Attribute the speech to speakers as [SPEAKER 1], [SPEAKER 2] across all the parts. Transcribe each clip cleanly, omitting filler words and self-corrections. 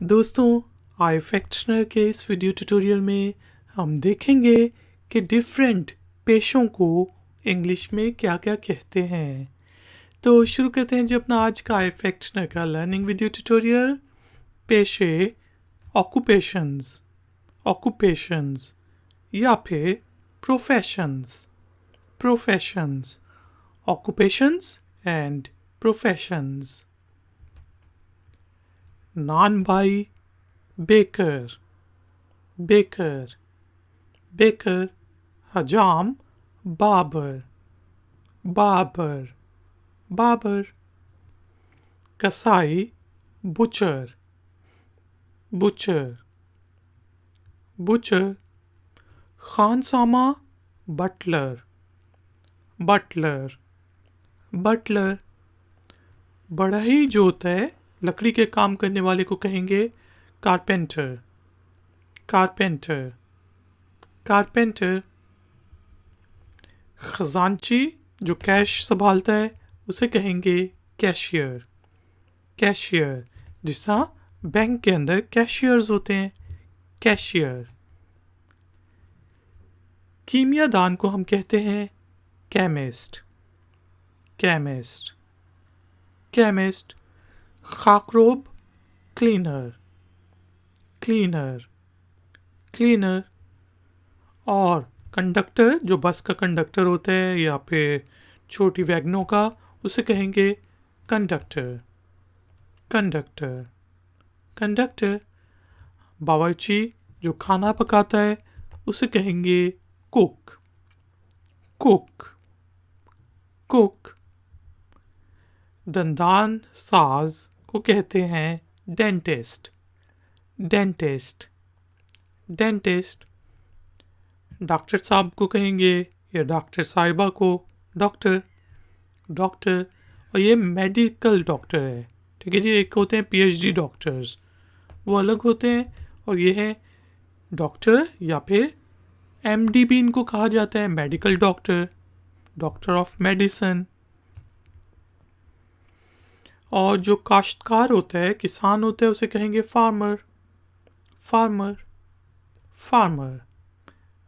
[SPEAKER 1] दोस्तों, आईफैक्टनर के इस वीडियो ट्यूटोरियल में हम देखेंगे कि डिफरेंट पेशों को इंग्लिश में क्या क्या कहते हैं। तो शुरू करते हैं जी अपना आज का आईफैक्टनर का लर्निंग वीडियो ट्यूटोरियल। पेशे, ऑक्यूपेशंस, ऑक्यूपेशंस या फिर professions, professions, occupations and professions. नान भाई बेकर, बेकर, बेकर। हजाम बाबर, बाबर, बाबर। कसाई बुचर, बुचर, बुचर। खानसामा बटलर, बटलर, बटलर। बढ़ई जो होता है लकड़ी के काम करने वाले को कहेंगे कारपेंटर, कारपेंटर, कारपेंटर। खजांची जो कैश संभालता है उसे कहेंगे कैशियर, कैशियर। जिसा बैंक के अंदर कैशियर्स होते हैं, कैशियर। कीमियादान को हम कहते हैं केमिस्ट, केमिस्ट, केमिस्ट। खाकरोब क्लीनर, क्लीनर, क्लीनर। और कंडक्टर जो बस का कंडक्टर होता है या फिर छोटी वैगनों का, उसे कहेंगे कंडक्टर, कंडक्टर, कंडक्टर। बावर्ची जो खाना पकाता है उसे कहेंगे कुक, कुक, कुक। दंदान साज को कहते हैं डेंटिस्ट, डेंटिस्ट, डेंटिस्ट। डॉक्टर साहब को कहेंगे या डॉक्टर साहिबा को डॉक्टर, डॉक्टर। और ये मेडिकल डॉक्टर है, ठीक है जी। एक होते हैं पीएचडी डॉक्टर्स, वो अलग होते हैं। और ये है डॉक्टर या फिर एमडी भी इनको कहा जाता है, medical doctor, doctor of medicine. और जो काश्तकार होता है, किसान होता है, उसे कहेंगे फार्मर, फार्मर, फार्मर।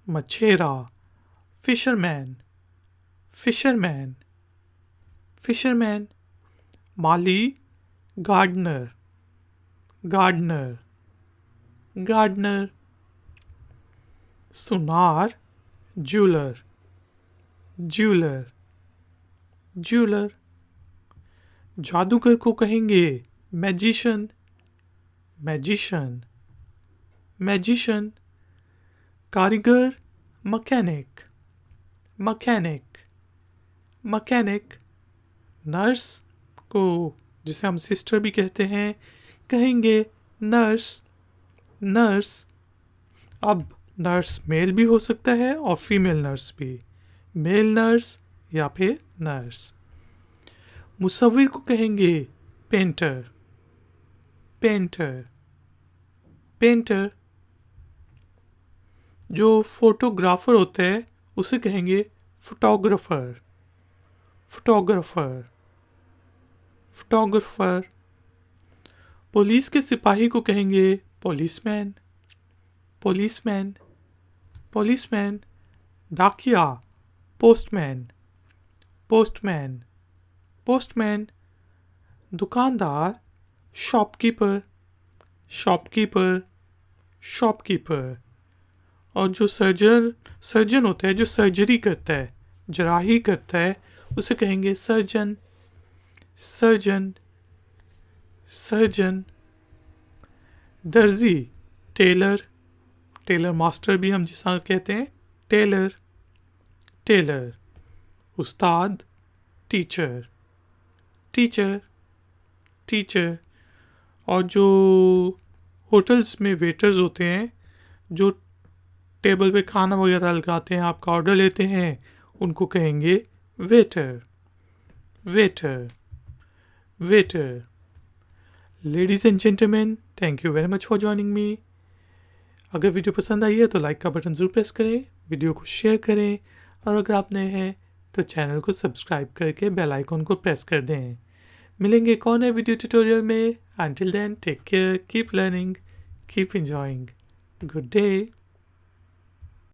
[SPEAKER 1] मछेरा फिशरमैन, फिशरमैन, फिशरमैन। माली गार्डनर, गार्डनर, गार्डनर। सुनार ज्वेलर, ज्वेलर, ज्वेलर। जादूगर को कहेंगे मैजिशियन, मैजिशियन, मैजिशियन। कारीगर मैकेनिक, मैकेनिक, मैकेनिक। नर्स को, जिसे हम सिस्टर भी कहते हैं, कहेंगे नर्स, नर्स। अब नर्स मेल भी हो सकता है और फीमेल नर्स भी, मेल नर्स या फिर नर्स। मुसव्विर को कहेंगे पेंटर, पेंटर, पेंटर। जो फोटोग्राफर होता है उसे कहेंगे फोटोग्राफर, फोटोग्राफर, फोटोग्राफर। पुलिस के सिपाही को कहेंगे पुलिसमैन, पुलिसमैन, पुलिसमैन। डाकिया पोस्टमैन, पोस्टमैन, पोस्टमैन। दुकानदार शॉपकीपर, शॉपकीपर, शॉपकीपर। और जो सर्जन, सर्जन होता है जो सर्जरी करता है, जराही करता है, उसे कहेंगे सर्जन, सर्जन, सर्जन। दर्जी टेलर, टेलर मास्टर भी हम जिसा कहते हैं, टेलर, टेलर। उस्ताद टीचर, टीचर, टीचर। और जो होटल्स में वेटर्स होते हैं, जो टेबल पे खाना वगैरह लगाते हैं, आपका ऑर्डर लेते हैं, उनको कहेंगे waiter, waiter, waiter. Ladies and gentleman, thank you very much for joining me. अगर वीडियो पसंद आई है तो लाइक का बटन ज़रूर प्रेस करें, वीडियो को शेयर करें, और अगर आप नए हैं तो चैनल को सब्सक्राइब करके बेल आइकॉन को प्रेस कर दें। मिलेंगे एक और नए वीडियो ट्यूटोरियल में. Until then, take care, keep learning, keep enjoying. Good day.